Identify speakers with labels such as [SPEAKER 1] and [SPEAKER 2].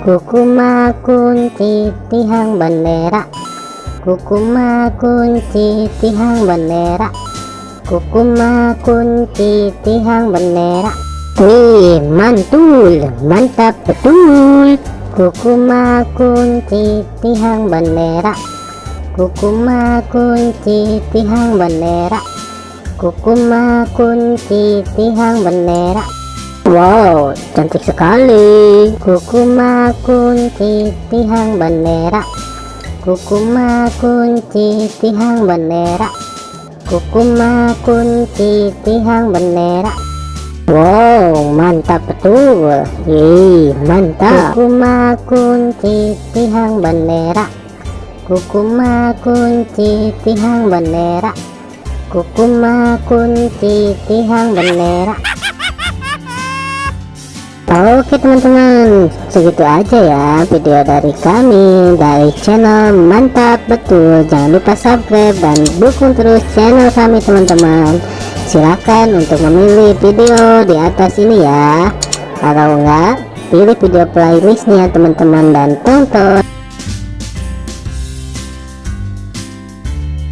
[SPEAKER 1] Kukuma kunci tihang bendera, kukuma kunci tihang bendera, kukuma kunci tihang bendera. Wih, mantul, mantap betul. Kukuma kunci tihang bendera, kukuma kunci tihang bendera, kukuma kunci tihang bendera. Wow, cantik sekali. Kukuma kunci tihang bendera, kukuma kunci tihang bendera, kukuma kunci tihang bendera. Wow, mantap betul. Mantap. Kukuma kunci tihang bendera, kukuma kunci tihang bendera, kukuma kunci tihang bendera. Oke teman-teman, segitu aja ya video dari kami dari channel Mantap Betul. Jangan lupa subscribe dan dukung terus channel kami teman-teman. Silakan untuk memilih video di atas ini ya. Kalau enggak, pilih video playlistnya teman-teman dan tonton.